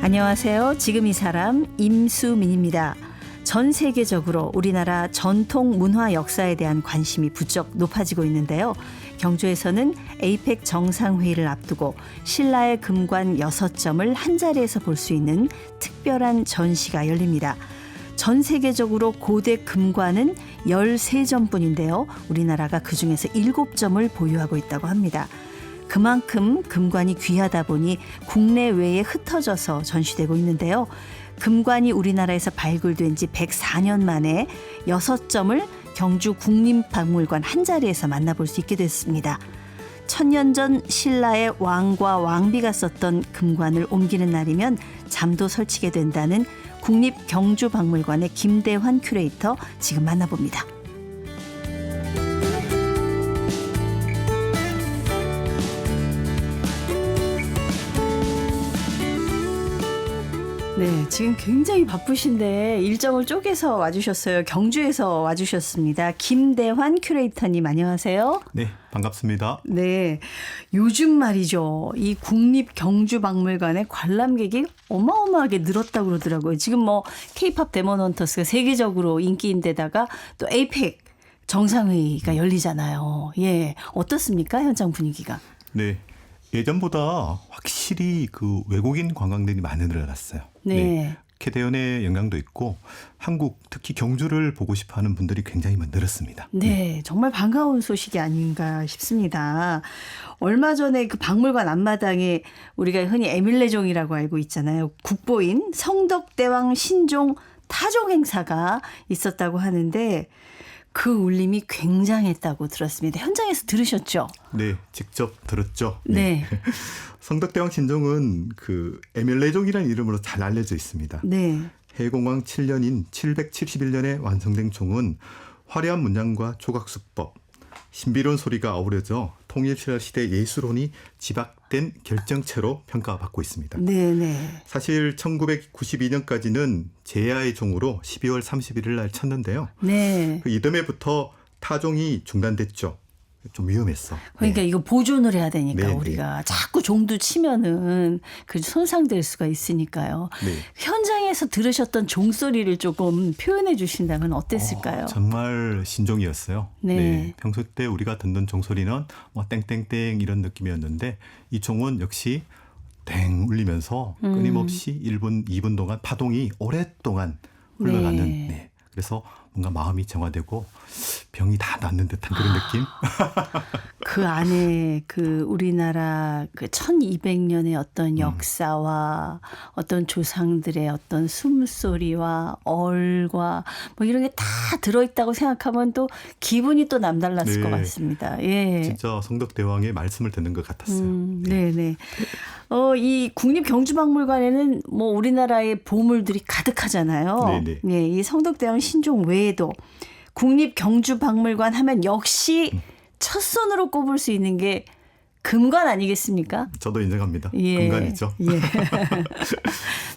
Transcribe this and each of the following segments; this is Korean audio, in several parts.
안녕하세요. 지금 이 사람 임수민입니다. 전 세계적으로 우리나라 전통 문화 역사에 대한 관심이 부쩍 높아지고 있는데요. 경주에서는 에이펙 정상회의를 앞두고 신라의 금관 6점을 한자리에서 볼 수 있는 특별한 전시가 열립니다. 전 세계적으로 고대 금관은 13점뿐인데요. 우리나라가 그중에서 7점을 보유하고 있다고 합니다. 그만큼 금관이 귀하다 보니 국내외에 흩어져서 전시되고 있는데요. 금관이 우리나라에서 발굴된 지 104년 만에 6점을 경주 국립박물관 한자리에서 만나볼 수 있게 됐습니다. 1000년 전 신라의 왕과 왕비가 썼던 금관을 옮기는 날이면 잠도 설치게 된다는 국립경주박물관의 김대환 큐레이터 지금 만나봅니다. 네, 지금 굉장히 바쁘신데 일정을 쪼개서 와주셨어요. 경주에서 와주셨습니다. 김대환 큐레이터님 안녕하세요. 네, 반갑습니다. 네, 요즘 말이죠. 이 국립경주박물관의 관람객이 어마어마하게 늘었다고 그러더라고요. 지금 뭐 K-팝 데몬헌터스가 세계적으로 인기인데다가 또 에이펙 정상회의가 열리잖아요. 예, 어떻습니까? 현장 분위기가. 네, 예전보다 확실히 그 외국인 관광객이 많이 늘어났어요. 네. 캐대언의 영향도 있고 한국 특히 경주를 보고 싶어하는 분들이 굉장히 늘었습니다. 네, 정말 반가운 소식이 아닌가 싶습니다. 얼마 전에 그 박물관 앞마당에 우리가 흔히 에밀레종이라고 알고 있잖아요. 국보인 성덕대왕 신종 타종 행사가 있었다고 하는데 그 울림이 굉장했다고 들었습니다. 현장에서 들으셨죠? 네, 직접 들었죠. 네. 성덕대왕 신종은 그 에밀레종이라는 이름으로 잘 알려져 있습니다. 네. 해공왕 7년인 771년에 완성된 종은 화려한 문양과 조각수법, 신비로운 소리가 어우러져 통일신라 시대 예술혼이 지박된 결정체로 평가받고 있습니다. 네네. 사실 1992년까지는 제야의 종으로 12월 31일 날 쳤는데요. 네. 그 이듬해부터 타종이 중단됐죠. 좀 위험했어. 그러니까 네. 이거 보존을 해야 되니까 네, 우리가 자꾸 종도 치면은 그 손상될 수가 있으니까요. 네. 현장에서 들으셨던 종소리를 조금 표현해 주신다면 어땠을까요? 정말 신종이었어요. 네. 평소 때 우리가 듣는 종소리는 뭐 땡땡땡 이런 느낌이었는데 이 종은 역시 땡 울리면서 끊임없이 1분, 2분 동안 파동이 오랫동안 흘러가는. 네. 네. 그래서 뭔가 마음이 정화되고 병이 다 낫는 듯한 그런 느낌. 그 안에 그 우리나라 그 1200년의 어떤 역사와 어떤 조상들의 어떤 숨소리와 얼과 뭐 이런 게 다 들어있다고 생각하면 또 기분이 또 남달랐을 네. 것 같습니다. 예. 진짜 성덕대왕의 말씀을 듣는 것 같았어요. 네네. 이 국립경주박물관에는 뭐 우리나라의 보물들이 가득하잖아요. 네네. 네, 이 성덕대왕 신종 외에도 국립경주박물관 하면 역시 첫 손으로 꼽을 수 있는 게 금관 아니겠습니까? 저도 인정합니다. 예. 금관이죠. 예.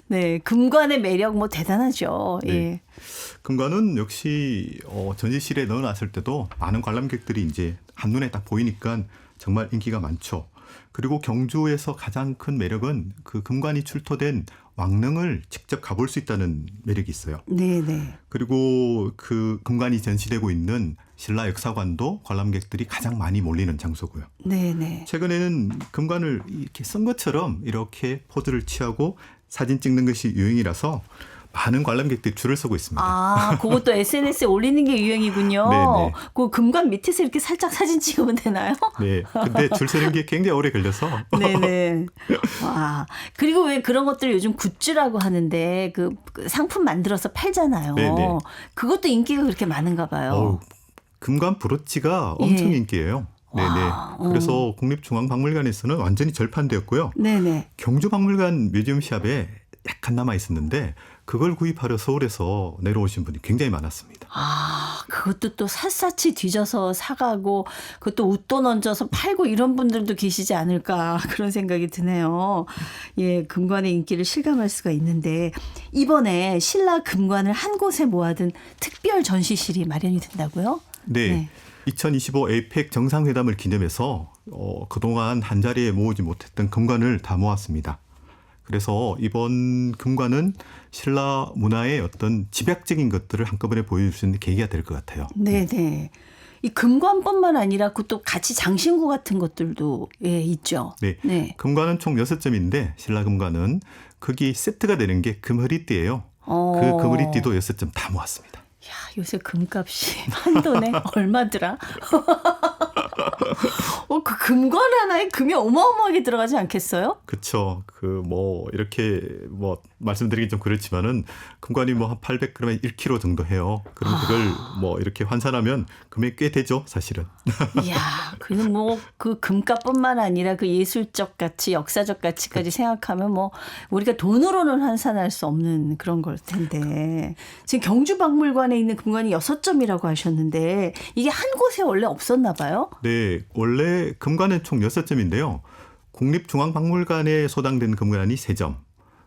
네, 금관의 매력 뭐 대단하죠. 네. 예. 금관은 역시 전시실에 넣어놨을 때도 많은 관람객들이 이제 한눈에 딱 보이니까 정말 인기가 많죠. 그리고 경주에서 가장 큰 매력은 그 금관이 출토된 왕릉을 직접 가볼 수 있다는 매력이 있어요. 네네. 그리고 그 금관이 전시되고 있는 신라 역사관도 관람객들이 가장 많이 몰리는 장소고요. 네네. 최근에는 금관을 이렇게 쓴 것처럼 이렇게 포즈를 취하고 사진 찍는 것이 유행이라서 많은 관람객들이 줄을 서고 있습니다. 아, 그것도 SNS에 올리는 게 유행이군요. 네네. 그 금관 밑에서 이렇게 살짝 사진 찍으면 되나요? 네. 근데 줄 서는 게 굉장히 오래 걸려서. 네네. 와. 그리고 왜 그런 것들 요즘 굿즈라고 하는데 그 상품 만들어서 팔잖아요. 네네. 그것도 인기가 그렇게 많은가 봐요. 금관 브로치가 엄청 예. 인기예요. 와, 네네. 그래서 국립중앙박물관에서는 완전히 절판되었고요. 네네. 경주박물관 뮤지엄샵에 약간 남아 있었는데 그걸 구입하려 서울에서 내려오신 분이 굉장히 많았습니다. 아, 그것도 또 샅샅이 뒤져서 사가고 그것도 웃돈 얹어서 팔고 이런 분들도 계시지 않을까 그런 생각이 드네요. 예, 금관의 인기를 실감할 수가 있는데 이번에 신라 금관을 한 곳에 모아둔 특별 전시실이 마련이 된다고요? 네. 2025 에이펙 정상회담을 기념해서 그동안 한자리에 모으지 못했던 금관을 다 모았습니다. 그래서 이번 금관은 신라 문화의 어떤 집약적인 것들을 한꺼번에 보여줄 수 있는 계기가 될 것 같아요. 네네. 이 금관뿐만 아니라 그 또 같이 장신구 같은 것들도 예, 있죠. 네. 네. 금관은 총 6점인데 신라 금관은 거기 세트가 되는 게 금허리띠예요. 그 금허리띠도 6점 다 모았습니다. 야, 요새 금값이 한 돈에 얼마더라? 그 금관 하나에 금이 어마어마하게 들어가지 않겠어요? 그렇죠. 이렇게 말씀드리기 좀 그렇지만은 금관이 한 800g에 1kg 정도 해요. 그럼 그걸 이렇게 환산하면 금액 꽤 되죠, 사실은. 이야, 그는 그 금값뿐만 아니라 그 예술적 가치, 역사적 가치까지 생각하면 우리가 돈으로는 환산할 수 없는 그런 걸 텐데. 지금 경주박물관에 있는 금관이 6점이라고 하셨는데 이게 한 곳에 원래 없었나 봐요? 네, 원래 금관은 총 6점인데요. 국립중앙박물관에 소장된 금관이 3점,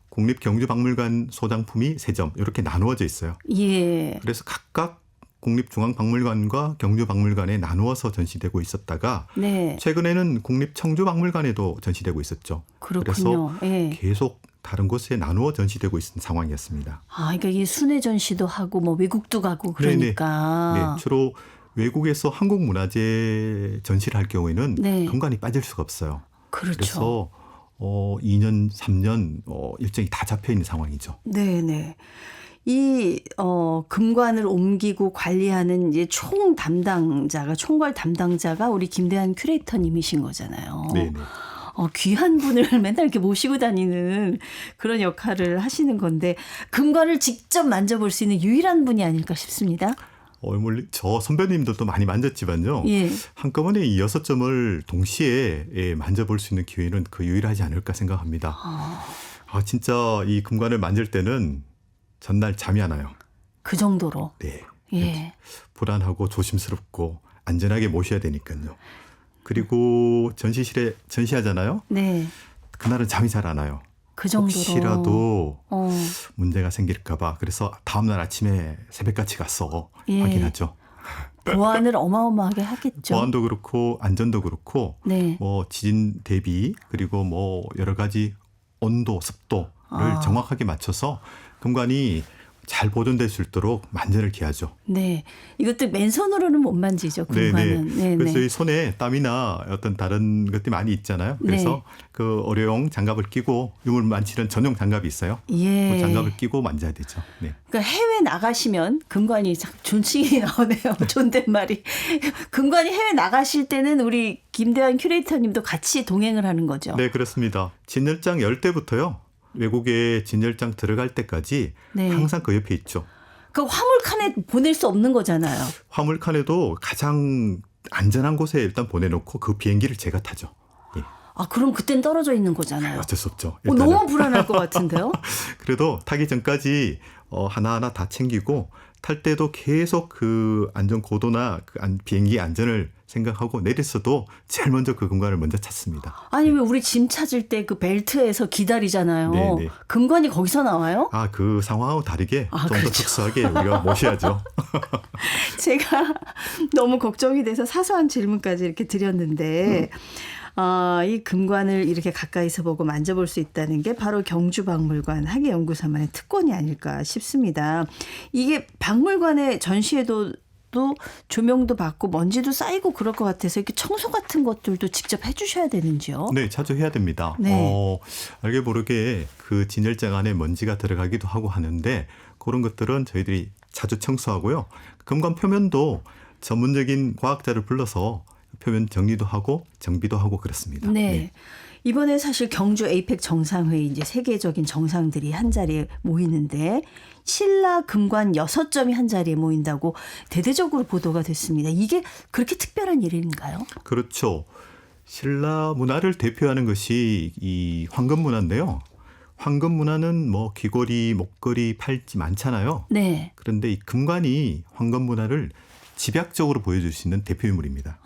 국립경주박물관 소장품이 3점 이렇게 나누어져 있어요. 예. 그래서 각각 국립중앙박물관과 경주박물관에 나누어서 전시되고 있었다가 네. 최근에는 국립청주박물관에도 전시되고 있었죠. 그렇군요. 그래서 예. 계속 다른 곳에 나누어 전시되고 있는 상황이었습니다. 그러니까 이 순회 전시도 하고 외국도 가고 그러니까. 네, 주로 외국에서 한국 문화재 전시를 할 경우에는 네. 금관이 빠질 수가 없어요. 그렇죠. 그래서 2년, 3년 일정이 다 잡혀 있는 상황이죠. 네네. 이 금관을 옮기고 관리하는 이제 총괄 담당자가 우리 김대한 큐레이터님이신 거잖아요. 네네. 귀한 분을 맨날 이렇게 모시고 다니는 그런 역할을 하시는 건데 금관을 직접 만져볼 수 있는 유일한 분이 아닐까 싶습니다. 저 선배님들도 많이 만졌지만요. 예. 한꺼번에 이 6점을 동시에 만져볼 수 있는 기회는 유일하지 않을까 생각합니다. 진짜 이 금관을 만질 때는 전날 잠이 안 와요. 그 정도로. 네. 예. 불안하고 조심스럽고 안전하게 모셔야 되니까요. 그리고 전시실에 전시하잖아요. 네. 그날은 잠이 잘 안 와요. 그 정도로. 혹시라도 문제가 생길까 봐. 그래서 다음날 아침에 새벽같이 가서 예. 확인하죠. 보안을 어마어마하게 하겠죠. 보안도 그렇고 안전도 그렇고 네. 지진 대비 그리고 여러 가지 온도, 습도를 정확하게 맞춰서 금관이 잘 보존될 수 있도록 만전을 기하죠. 네. 이것도 맨손으로는 못 만지죠. 금관은. 네네. 그래서 이 손에 땀이나 어떤 다른 것들이 많이 있잖아요. 그래서 네. 그 어려용 장갑을 끼고 유물 만지는 전용 장갑이 있어요. 예. 그 장갑을 끼고 만져야 되죠. 네. 그러니까 해외 나가시면 금관이 참 존칭이 나오네요. 존댓말이. 금관이 해외 나가실 때는 우리 김대환 큐레이터님도 같이 동행을 하는 거죠. 네, 그렇습니다. 진열장 열 때부터요. 외국에 진열장 들어갈 때까지 네. 항상 그 옆에 있죠. 그 화물칸에 보낼 수 없는 거잖아요. 화물칸에도 가장 안전한 곳에 일단 보내놓고 그 비행기를 제가 타죠. 예. 그럼 그땐 떨어져 있는 거잖아요. 어쩔 수 없죠. 너무 불안할 것 같은데요. 그래도 타기 전까지 하나하나 다 챙기고 탈 때도 계속 그 안전 고도나 비행기 안전을 생각하고 내렸어도 제일 먼저 그 금관을 먼저 찾습니다. 아니 왜 우리 짐 찾을 때 그 벨트에서 기다리잖아요. 네네. 금관이 거기서 나와요? 그 상황하고 다르게 좀 더 그렇죠. 특수하게 우리가 모셔야죠. 제가 너무 걱정이 돼서 사소한 질문까지 이렇게 드렸는데 이 금관을 이렇게 가까이서 보고 만져볼 수 있다는 게 바로 경주박물관 학예연구사만의 특권이 아닐까 싶습니다. 이게 박물관의 전시회도 또 조명도 받고 먼지도 쌓이고 그럴 것 같아서 이렇게 청소 같은 것들도 직접 해주셔야 되는지요? 네, 자주 해야 됩니다. 네. 알게 모르게 그 진열장 안에 먼지가 들어가기도 하고 하는데 그런 것들은 저희들이 자주 청소하고요. 금관 표면도 전문적인 과학자를 불러서 표면 정리도 하고 정비도 하고 그렇습니다. 네. 이번에 사실 경주 에이펙 정상회의 이제 세계적인 정상들이 한 자리에 모이는데 신라 금관 6점이 한 자리에 모인다고 대대적으로 보도가 됐습니다. 이게 그렇게 특별한 일인가요? 그렇죠. 신라 문화를 대표하는 것이 이 황금 문화인데요. 황금 문화는 귀걸이, 목걸이, 팔찌 많잖아요. 네. 그런데 이 금관이 황금 문화를 집약적으로 보여줄 수 있는 대표 인물입니다.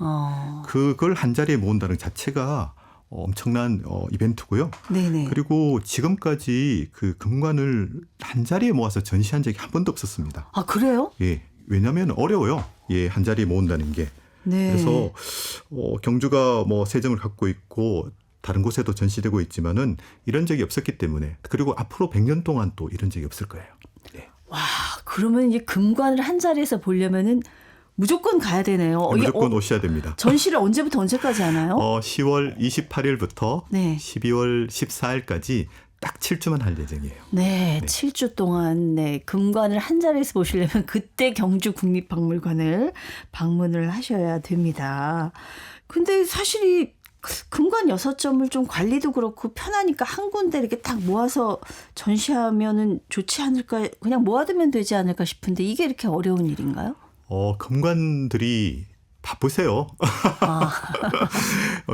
그걸 한 자리에 모은다는 자체가 엄청난 이벤트고요. 네네. 그리고 지금까지 그 금관을 한 자리에 모아서 전시한 적이 한 번도 없었습니다. 그래요? 예, 왜냐하면 어려워요. 한 자리에 모은다는 게. 네. 그래서 경주가 3점을 갖고 있고 다른 곳에도 전시되고 있지만은 이런 적이 없었기 때문에 그리고 앞으로 100년 동안 또 이런 적이 없을 거예요. 네. 와, 그러면 이제 금관을 한 자리에서 보려면은 무조건 가야 되네요. 이게 무조건 오셔야 됩니다. 전시를 언제부터 언제까지 하나요? 10월 28일부터 네. 12월 14일까지 딱 7주만 할 예정이에요. 네, 네. 7주 동안 네, 금관을 한 자리에서 보시려면 그때 경주 국립박물관을 방문을 하셔야 됩니다. 근데 사실 이 금관 6점을 좀 관리도 그렇고 편하니까 한 군데 이렇게 딱 모아서 전시하면은 좋지 않을까, 그냥 모아두면 되지 않을까 싶은데 이게 이렇게 어려운 일인가요? 금관들이 바쁘세요. 아,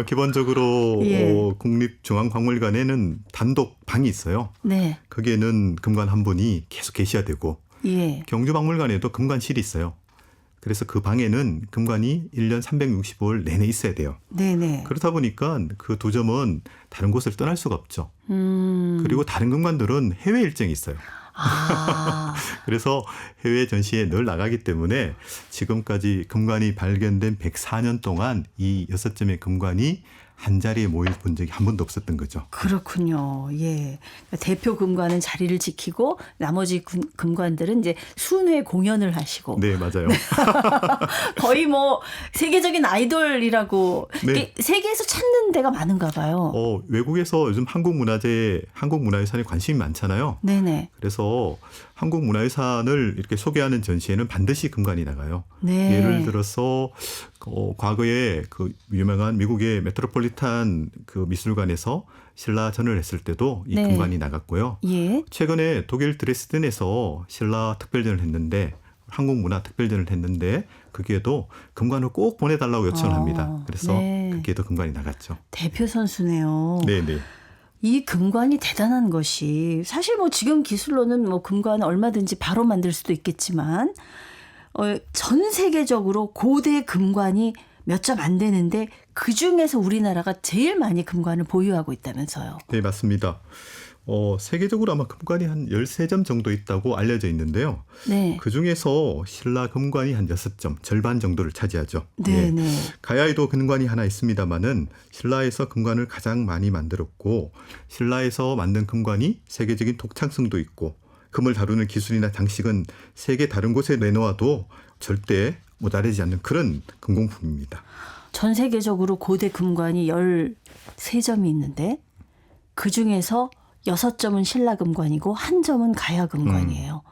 기본적으로 예. 국립중앙박물관에는 단독 방이 있어요. 네, 거기에는 금관 한 분이 계속 계셔야 되고 예, 경주박물관에도 금관실이 있어요. 그래서 그 방에는 금관이 1년 365일 내내 있어야 돼요. 네네. 그렇다 보니까 그 두 점은 다른 곳을 떠날 수가 없죠. 그리고 다른 금관들은 해외 일정이 있어요. 아, 그래서 해외 전시에 늘 나가기 때문에 지금까지 금관이 발견된 104년 동안 이 6점의 금관이 한 자리에 모일 본 적이 한 번도 없었던 거죠. 그렇군요. 예. 대표 금관은 자리를 지키고 나머지 금관들은 이제 순회 공연을 하시고 네, 맞아요. 거의 뭐 세계적인 아이돌이라고 네. 이게 세계에서 찾는 데가 많은가 봐요. 외국에서 요즘 한국 문화유산에 관심이 많잖아요. 네네. 그래서 한국 문화유산을 이렇게 소개하는 전시회는 반드시 금관이 나가요. 네. 예를 들어서 과거에 그 유명한 미국의 메트로폴리탄 그 미술관에서 신라전을 했을 때도 이 네. 금관이 나갔고요. 예. 최근에 독일 드레스덴에서 신라 특별전을 했는데 한국 문화 특별전을 했는데 거기에도 금관을 꼭 보내달라고 요청을 합니다. 그래서 네. 거기에도 금관이 나갔죠. 대표 선수네요. 네네. 이 금관이 대단한 것이 사실 뭐 지금 기술로는 뭐 금관 얼마든지 바로 만들 수도 있겠지만 전 세계적으로 고대 금관이 몇 점 안 되는데 그중에서 우리나라가 제일 많이 금관을 보유하고 있다면서요. 네, 맞습니다. 세계적으로 아마 금관이 한 13점 정도 있다고 알려져 있는데요. 네. 그중에서 신라 금관이 한 6점, 절반 정도를 차지하죠. 네, 네. 가야에도 금관이 하나 있습니다마는 신라에서 금관을 가장 많이 만들었고 신라에서 만든 금관이 세계적인 독창성도 있고 금을 다루는 기술이나 장식은 세계 다른 곳에 내놓아도 절대 모자라지 않는 그런 금공품입니다. 전 세계적으로 고대 금관이 13점이 있는데 그중에서 6점은 신라 금관이고 1점은 가야 금관이에요.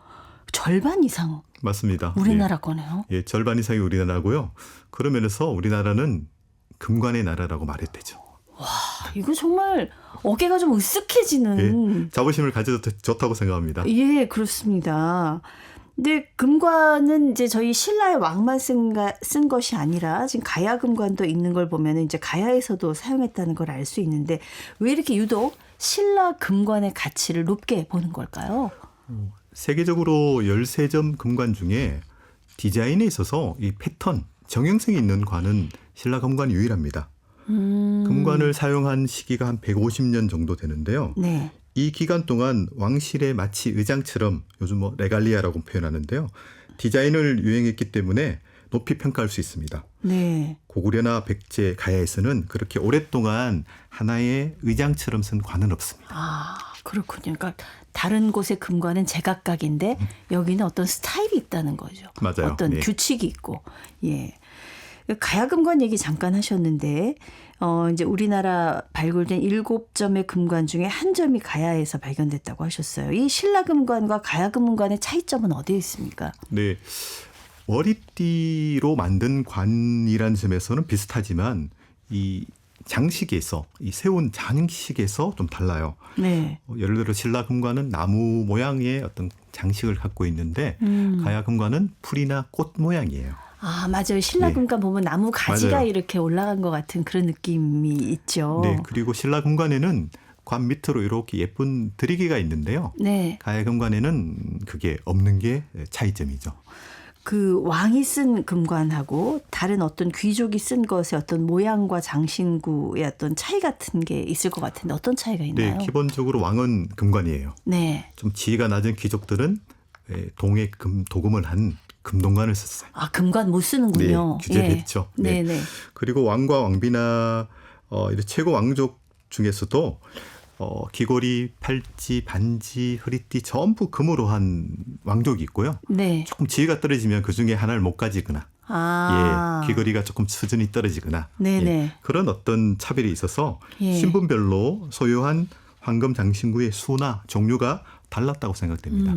절반 이상 맞습니다. 우리나라 거네요. 예, 절반 이상이 우리나라고요. 그런 면에서 우리나라는 금관의 나라라고 말해도 되죠. 이거 정말 어깨가 좀 으쓱해지는. 예, 자부심을 가져도 좋다고 생각합니다. 예, 그렇습니다. 근데 금관은 이제 저희 신라의 왕만 쓴 것이 아니라 지금 가야 금관도 있는 걸 보면 이제 가야에서도 사용했다는 걸 알 수 있는데 왜 이렇게 유독 신라 금관의 가치를 높게 보는 걸까요? 세계적으로 13점 금관 중에 디자인에 있어서 이 패턴, 정형성이 있는 관은 신라 금관이 유일합니다. 금관을 사용한 시기가 한 150년 정도 되는데요. 네. 이 기간 동안 왕실의 마치 의장처럼 요즘 뭐 레갈리아라고 표현하는데요. 디자인을 유행했기 때문에 높이 평가할 수 있습니다. 네. 고구려나 백제, 가야에서는 그렇게 오랫동안 하나의 의장처럼 쓴 관은 없습니다. 아, 그렇군요. 그러니까 다른 곳의 금관은 제각각인데 여기는 어떤 스타일이 있다는 거죠. 맞아요. 어떤 네. 규칙이 있고. 예. 가야 금관 얘기 잠깐 하셨는데 이제 우리나라 발굴된 7점의 금관 중에 1점이 가야에서 발견됐다고 하셨어요. 이 신라 금관과 가야 금관의 차이점은 어디에 있습니까? 네. 머리띠로 만든 관이라는 점에서는 비슷하지만 이 장식에서 이 세운 장식에서 좀 달라요. 네. 예를 들어 신라 금관은 나무 모양의 어떤 장식을 갖고 있는데 가야 금관은 풀이나 꽃 모양이에요. 아, 맞아요. 신라 네. 금관 보면 나무 가지가 맞아요. 이렇게 올라간 것 같은 그런 느낌이 있죠. 네, 그리고 신라 금관에는 관 밑으로 이렇게 예쁜 드리개가 있는데요. 네. 가야 금관에는 그게 없는 게 차이점이죠. 그 왕이 쓴 금관하고 다른 어떤 귀족이 쓴 것의 어떤 모양과 장신구의 어떤 차이 같은 게 있을 것 같은데 어떤 차이가 있나요? 네, 기본적으로 왕은 금관이에요. 네. 좀 지위가 낮은 귀족들은 동에 도금을 한 금동관을 썼어요. 아, 금관 못 쓰는군요. 네, 규제를 예. 했죠. 네, 네. 그리고 왕과 왕비나 최고 왕족 중에서도 귀걸이, 팔찌, 반지, 허리띠 전부 금으로 한 왕족이 있고요. 네. 조금 지위가 떨어지면 그 중에 하나를 못 가지거나 귀걸이가 조금 수준이 떨어지거나 그런 어떤 차별이 있어서 신분별로 소유한 황금 장신구의 수나 종류가 달랐다고 생각됩니다.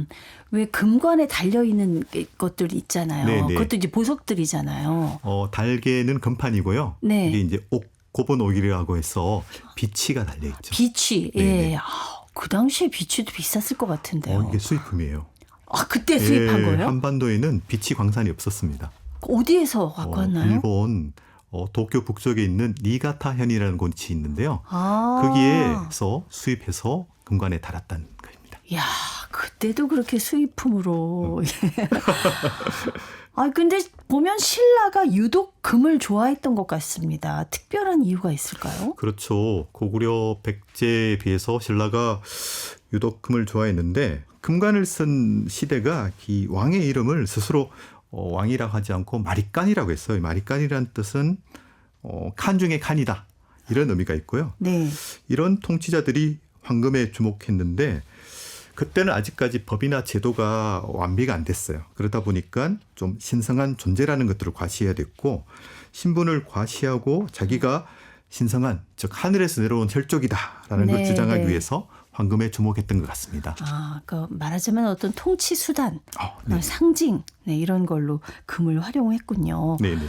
왜 금관에 달려있는 것들 있잖아요. 네네. 그것도 이제 보석들이잖아요. 달개는 금판이고요. 네. 이게 이제 고분 옥이라고 해서 비치가 달려있죠. 비치. 예. 그 당시에 비치도 비쌌을 것 같은데요. 이게 수입품이에요. 그때 수입한 거예요? 한반도에는 비치 광산이 없었습니다. 어디에서 갖고 왔나요? 일본 도쿄 북쪽에 있는 니가타현이라는 곳이 있는데요. 거기에서 수입해서 금관에 달았다는 겁니다. 이야, 그때도 그렇게 수입품으로. 근데 보면 신라가 유독 금을 좋아했던 것 같습니다. 특별한 이유가 있을까요? 그렇죠. 고구려 백제에 비해서 신라가 유독 금을 좋아했는데 금관을 쓴 시대가 이 왕의 이름을 스스로 왕이라고 하지 않고 마리깐이라고 했어요. 마리깐이라는 뜻은 칸 중에 칸이다. 이런 의미가 있고요. 네. 이런 통치자들이 황금에 주목했는데 그때는 아직까지 법이나 제도가 완비가 안 됐어요. 그러다 보니까 좀 신성한 존재라는 것들을 과시해야 됐고 신분을 과시하고 자기가 신성한 즉 하늘에서 내려온 혈족이다라는 걸 주장하기 위해서 황금에 주목했던 것 같습니다. 말하자면 어떤 통치 수단, 상징 이런 걸로 금을 활용했군요. 네네.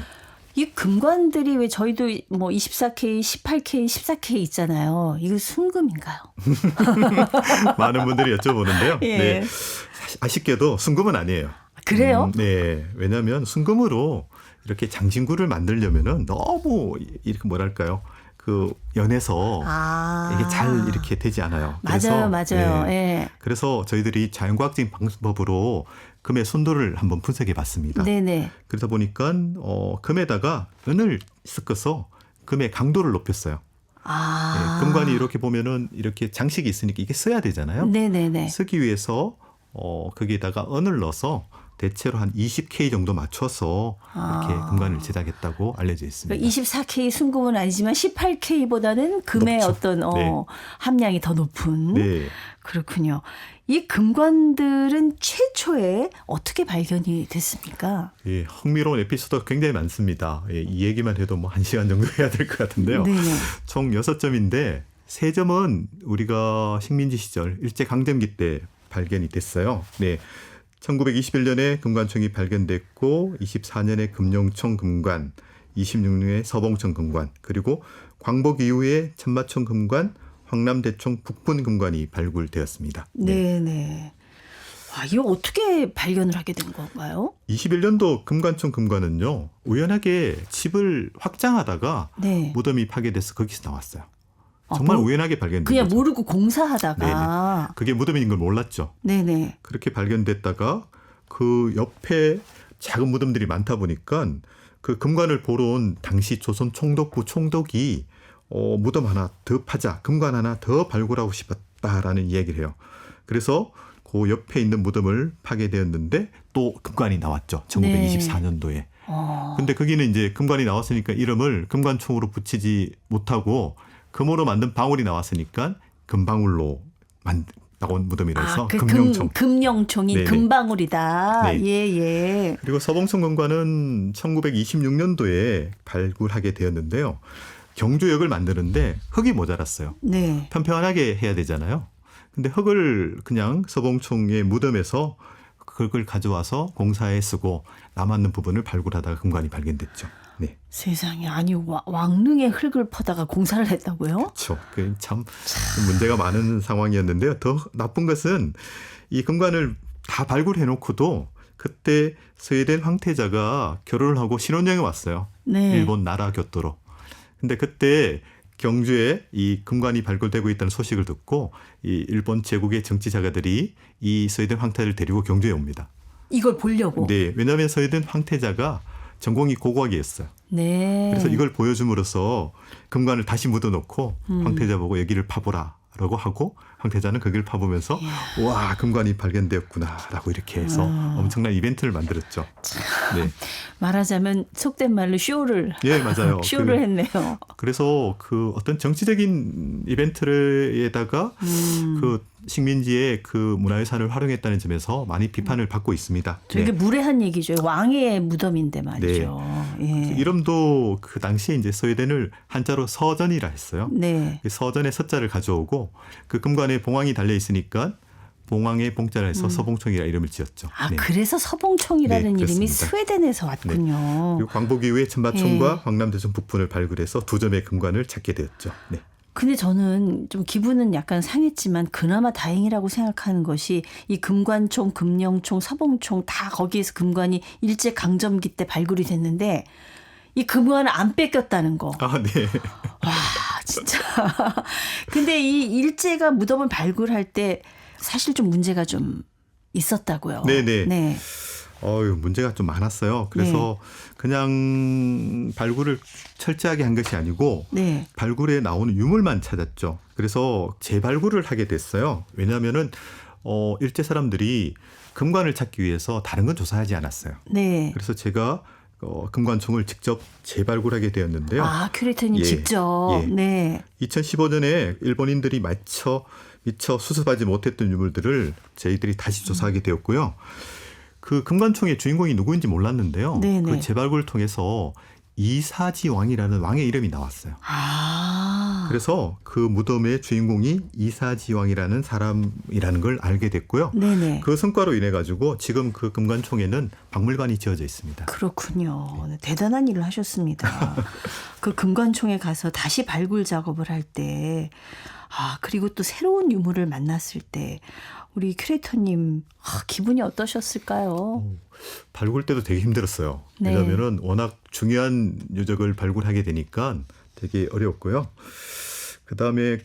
이 금관들이 왜 저희도 뭐 24K, 18K, 14K 있잖아요. 이거 순금인가요? 많은 분들이 여쭤보는데요. 네. 아쉽게도 순금은 아니에요. 그래요? 네. 왜냐하면 순금으로 이렇게 장신구를 만들려면은 너무 이렇게 뭐랄까요? 그 연해서 이게 잘 이렇게 되지 않아요. 맞아요. 네. 그래서 저희들이 자연과학적인 방법으로 금의 순도를 한번 분석해 봤습니다. 네네. 그러다 보니까 금에다가 은을 섞어서 금의 강도를 높였어요. 금관이 이렇게 보면은 이렇게 장식이 있으니까 이게 써야 되잖아요. 네네네. 쓰기 위해서 거기에다가 은을 넣어서 대체로 한 20K 정도 맞춰서 이렇게 금관을 제작했다고 알려져 있습니다. 24K 순금은 아니지만 18K보다는 금의 높죠. 어떤 함량이 더 높은. 네. 그렇군요. 이 금관들은 최초에 어떻게 발견이 됐습니까? 예, 흥미로운 에피소드가 굉장히 많습니다. 이 얘기만 해도 뭐 1시간 정도 해야 될 것 같은데요. 네네. 총 6점인데 3점은 우리가 식민지 시절 일제강점기 때 발견이 됐어요. 네. 1921년에 금관총이 발견됐고 24년에 금룡청 금관, 26년에 서봉청 금관, 그리고 광복 이후에 천마총 금관, 황남대총 북분 금관이 발굴되었습니다. 네네. 이거 어떻게 발견을 하게 된 건가요? 21년도 금관총 금관은요. 우연하게 집을 확장하다가 무덤이 파괴돼서 거기서 나왔어요. 정말 우연하게 발견된 그냥 거죠. 모르고 공사하다가. 네네. 그게 무덤인 걸 몰랐죠. 네네. 그렇게 발견됐다가 그 옆에 작은 무덤들이 많다 보니까 그 금관을 보러 온 당시 조선 총독부 총독이 무덤 하나 더 파자, 금관 하나 더 발굴하고 싶었다라는 이야기를 해요. 그래서 그 옆에 있는 무덤을 파괴되었는데 또 금관이 나왔죠. 1924년도에. 근데 거기는 이제 금관이 나왔으니까 이름을 금관총으로 붙이지 못하고 금으로 만든 방울이 나왔으니까 금방울로 나온 무덤이라서 금룡총. 금룡총인 네네. 금방울이다. 네. 예. 그리고 서봉청 금관은 1926년도에 발굴하게 되었는데요. 경주역을 만드는데 흙이 모자랐어요. 네. 편편하게 해야 되잖아요. 근데 흙을 그냥 서봉청의 무덤에서 그걸 가져와서 공사에 쓰고 남았는 부분을 발굴하다가 금관이 발견됐죠. 네. 세상에, 아니 왕릉에 흙을 퍼다가 공사를 했다고요? 그렇죠. 참 문제가 많은 상황이었는데요. 더 나쁜 것은 이 금관을 다 발굴해 놓고도 그때 스웨덴 황태자가 결혼을 하고 신혼여행에 왔어요. 네. 일본 나라 교토로. 근데 그때 경주에 이 금관이 발굴되고 있다는 소식을 듣고 이 일본 제국의 정치자가들이 이 스웨덴 황태자를 데리고 경주에 옵니다. 이걸 보려고? 네. 왜냐하면 스웨덴 황태자가 전공이 고고학이었어요. 네. 그래서 이걸 보여줌으로써 금관을 다시 묻어놓고 황태자 보고 여기를 파보라라고 하고 황태자는 거기를 파보면서 와 금관이 발견되었구나라고 이렇게 해서 엄청난 이벤트를 만들었죠. 네. 말하자면 속된 말로 쇼를 예, 맞아요. 쇼를 했네요. 그래서 그 어떤 정치적인 이벤트에다가 그 식민지의 그 문화유산을 활용했다는 점에서 많이 비판을 받고 있습니다. 되게 무례한 얘기죠. 왕의 무덤인데 말이죠. 네. 예. 이름도 그 당시에 이제 스웨덴을 한자로 서전이라 했어요. 네. 서전의 서자를 가져오고 그 금관에 봉황이 달려 있으니까 봉황의 봉자를 해서 서봉총이라 이름을 지었죠. 아, 네. 그래서 서봉총이라는 네, 이름이 그렇습니다. 스웨덴에서 왔군요. 그리고 광복 이후에 천마총과 예. 황남대총 북분을 발굴해서 두 점의 금관을 찾게 되었죠. 네. 근데 저는 좀 기분은 약간 상했지만 그나마 다행이라고 생각하는 것이 이 금관총, 금령총, 서봉총 다 거기에서 금관이 일제 강점기 때 발굴이 됐는데 이 금관을 안 뺏겼다는 거. 아, 네. 와, 진짜. 근데 이 일제가 무덤을 발굴할 때 사실 좀 문제가 좀 있었다고요. 네네. 네. 문제가 좀 많았어요. 그래서 그냥 발굴을 철저하게 한 것이 아니고 네. 발굴에 나오는 유물만 찾았죠. 그래서 재발굴을 하게 됐어요. 왜냐하면은 일제 사람들이 금관을 찾기 위해서 다른 건 조사하지 않았어요. 네. 그래서 제가 금관총을 직접 재발굴하게 되었는데요. 아, 큐레이터님 예, 직접. 예. 네. 2015년에 일본인들이 미처 수습하지 못했던 유물들을 저희들이 다시 조사하게 되었고요. 그 금관총의 주인공이 누구인지 몰랐는데요. 네네. 그 재발굴을 통해서 이사지 왕이라는 왕의 이름이 나왔어요. 아. 그래서 그 무덤의 주인공이 이사지 왕이라는 사람이라는 걸 알게 됐고요. 네네. 그 성과로 인해 가지고 지금 그 금관총에는 박물관이 지어져 있습니다. 그렇군요. 네, 대단한 일을 하셨습니다. 그 금관총에 가서 다시 발굴 작업을 할 때, 그리고 또 새로운 유물을 만났을 때, 우리 큐레이터님 기분이 어떠셨을까요? 발굴 때도 되게 힘들었어요. 네. 왜냐하면은 워낙 중요한 유적을 발굴하게 되니까 되게 어려웠고요. 그다음에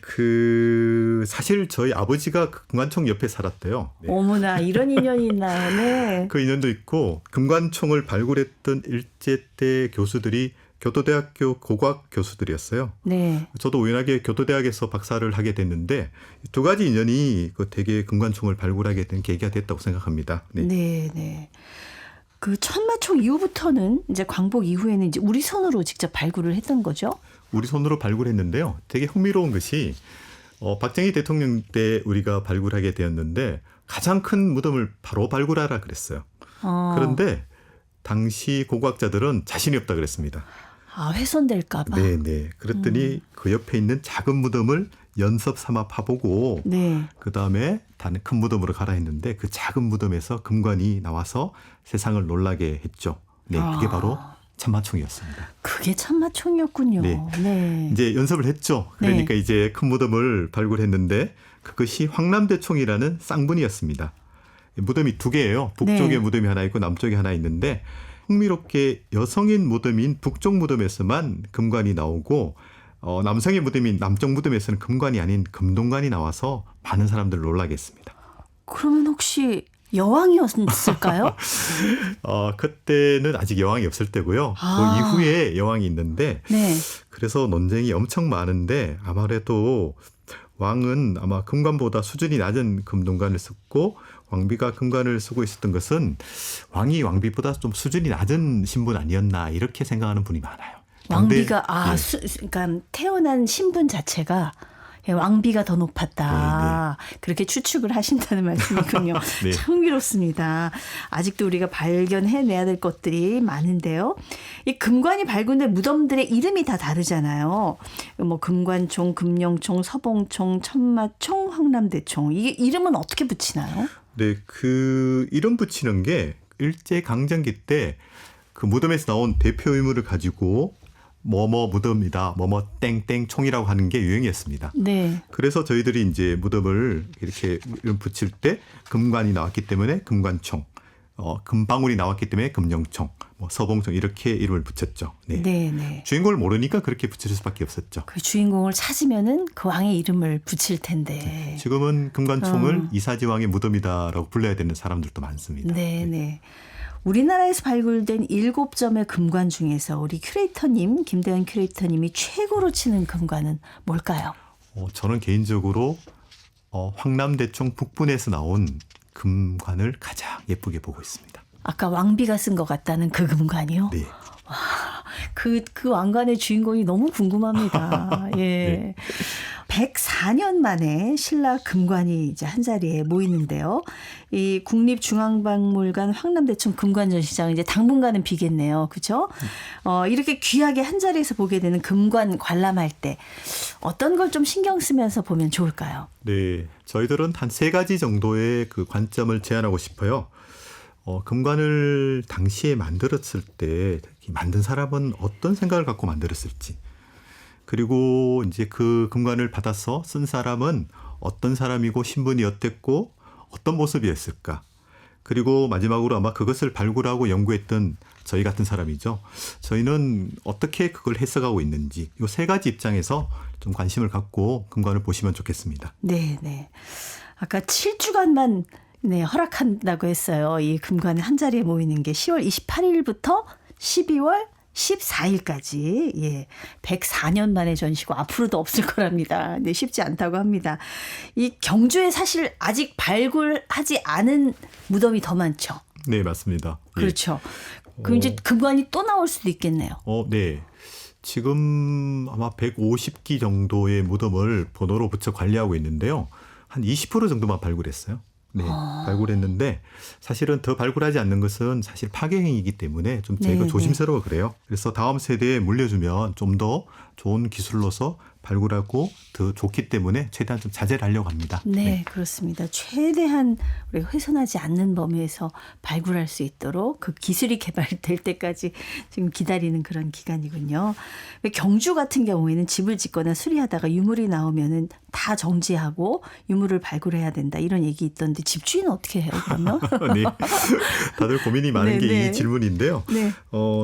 사실 저희 아버지가 그 금관총 옆에 살았대요. 네. 어머나, 이런 인연이 있나요? 네. 그 인연도 있고 금관총을 발굴했던 일제 때 교수들이 교토대학교 고고학 교수들이었어요. 네. 저도 우연하게 교토대학에서 박사를 하게 됐는데 두 가지 인연이 그 되게 금관총을 발굴하게 된 계기가 됐다고 생각합니다. 네. 네, 네. 그 천마총 이후부터는 이제 광복 이후에는 이제 우리 손으로 직접 발굴을 했던 거죠? 우리 손으로 발굴했는데요. 되게 흥미로운 것이 박정희 대통령 때 우리가 발굴하게 되었는데 가장 큰 무덤을 바로 발굴하라 그랬어요. 그런데 당시 고고학자들은 자신이 없다 그랬습니다. 훼손될까 봐. 네네. 그랬더니 그 옆에 있는 작은 무덤을 연습 삼아 파보고 네. 그다음에 다른 큰 무덤으로 가라 했는데 그 작은 무덤에서 금관이 나와서 세상을 놀라게 했죠. 네, 그게 바로 천마총이었습니다. 그게 천마총이었군요. 네. 네. 이제 연습을 했죠. 그러니까 이제 큰 무덤을 발굴했는데 그것이 황남대총이라는 쌍분이었습니다. 무덤이 두 개예요. 북쪽에 네. 무덤이 하나 있고 남쪽에 하나 있는데 흥미롭게 여성인 무덤인 북쪽 무덤에서만 금관이 나오고 남성의 무덤인 남쪽 무덤에서는 금관이 아닌 금동관이 나와서 많은 사람들을 놀라게 했습니다. 그러면 혹시 여왕이었을까요? 그때는 아직 여왕이 없을 때고요. 그 이후에 여왕이 있는데 네. 그래서 논쟁이 엄청 많은데 아무래도 왕은 아마 금관보다 수준이 낮은 금동관을 썼고 왕비가 금관을 쓰고 있었던 것은 왕이 왕비보다 좀 수준이 낮은 신분 아니었나 이렇게 생각하는 분이 많아요. 왕비가 그러니까 태어난 신분 자체가 왕비가 더 높았다. 네. 그렇게 추측을 하신다는 말씀이군요. 네. 참 흥미롭습니다. 아직도 우리가 발견해내야 될 것들이 많은데요. 이 금관이 발굴된 무덤들의 이름이 다 다르잖아요. 뭐 금관총, 금령총, 서봉총, 천마총, 황남대총. 이게 이름은 어떻게 붙이나요? 네, 그 이름 붙이는 게 일제 강점기 때 그 무덤에서 나온 대표 유물을 가지고 뭐뭐 무덤이다, 뭐뭐 땡땡 총이라고 하는 게 유행이었습니다. 네. 그래서 저희들이 이제 무덤을 이렇게 이름 붙일 때 금관이 나왔기 때문에 금관총, 금방울이 나왔기 때문에 금령총, 뭐 서봉총 이렇게 이름을 붙였죠. 네. 네. 주인공을 모르니까 그렇게 붙일 수밖에 없었죠. 그 주인공을 찾으면은 그 왕의 이름을 붙일 텐데. 지금은 금관총을 이사지 왕의 무덤이다라고 불러야 되는 사람들도 많습니다. 네. 우리나라에서 발굴된 7점의 금관 중에서 우리 큐레이터님, 김대현 큐레이터님이 최고로 치는 금관은 뭘까요? 저는 개인적으로 황남대총 북분에서 나온 금관을 가장 예쁘게 보고 있습니다. 아까 왕비가 쓴 것 같다는 그 금관이요? 네. 그 왕관의 주인공이 너무 궁금합니다. 예. 네. 104년 만에 신라 금관이 이제 한 자리에 모이는데요. 이 국립중앙박물관 황남대청 금관 전시장 이제 당분간은 비겠네요. 그렇죠? 이렇게 귀하게 한 자리에서 보게 되는 금관 관람할 때 어떤 걸 좀 신경 쓰면서 보면 좋을까요? 네. 저희들은 한 3가지 정도의 그 관점을 제안하고 싶어요. 금관을 당시에 만들었을 때 만든 사람은 어떤 생각을 갖고 만들었을지, 그리고 이제 그 금관을 받아서 쓴 사람은 어떤 사람이고 신분이 어땠고 어떤 모습이었을까, 그리고 마지막으로 아마 그것을 발굴하고 연구했던 저희 같은 사람이죠. 저희는 어떻게 그걸 해석하고 있는지 이 3가지 입장에서 좀 관심을 갖고 금관을 보시면 좋겠습니다. 네, 네. 아까 7주간만 허락한다고 했어요. 이 금관에 한 자리에 모이는 게 10월 28일부터 12월 14일까지. 예. 104년 만에 전시고 앞으로도 없을 거랍니다. 네, 쉽지 않다고 합니다. 이 경주에 사실 아직 발굴하지 않은 무덤이 더 많죠. 네, 맞습니다. 그렇죠. 그럼 이제 금관이 또 나올 수도 있겠네요. 네. 지금 아마 150기 정도의 무덤을 번호로 붙여 관리하고 있는데요. 한 20% 정도만 발굴했어요. 네, 발굴했는데 사실은 더 발굴하지 않는 것은 사실 파괴행위이기 때문에 좀 저희가 네, 조심스러워 그래요. 그래서 다음 세대에 물려주면 좀 더 좋은 기술로서 발굴하고 더 좋기 때문에 최대한 좀 자제를 하려고 합니다. 네, 그렇습니다. 최대한 우리가 훼손하지 않는 범위에서 발굴할 수 있도록 그 기술이 개발될 때까지 지금 기다리는 그런 기간이군요. 경주 같은 경우에는 집을 짓거나 수리하다가 유물이 나오면은 다 정지하고 유물을 발굴해야 된다 이런 얘기 있던데 집주인은 어떻게 해요, 그러면? 네, 다들 고민이 많은 게 네. 이 질문인데요. 네.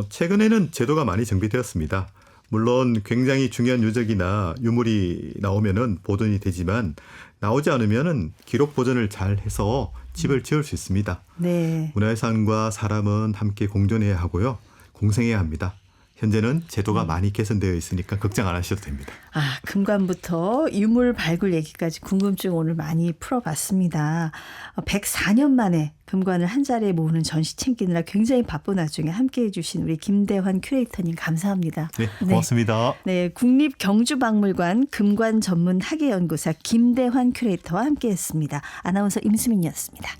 최근에는 제도가 많이 정비되었습니다. 물론 굉장히 중요한 유적이나 유물이 나오면은 보존이 되지만 나오지 않으면은 기록 보존을 잘 해서 집을 지을 수 있습니다. 네. 문화유산과 사람은 함께 공존해야 하고요. 공생해야 합니다. 현재는 제도가 많이 개선되어 있으니까 걱정 안 하셔도 됩니다. 금관부터 유물 발굴 얘기까지 궁금증 오늘 많이 풀어봤습니다. 104년 만에 금관을 한 자리에 모으는 전시 챙기느라 굉장히 바쁜 와중에 함께해 주신 우리 김대환 큐레이터님 감사합니다. 네, 고맙습니다. 네, 국립경주박물관 금관 전문 학예연구사 김대환 큐레이터와 함께했습니다. 아나운서 임수민이었습니다.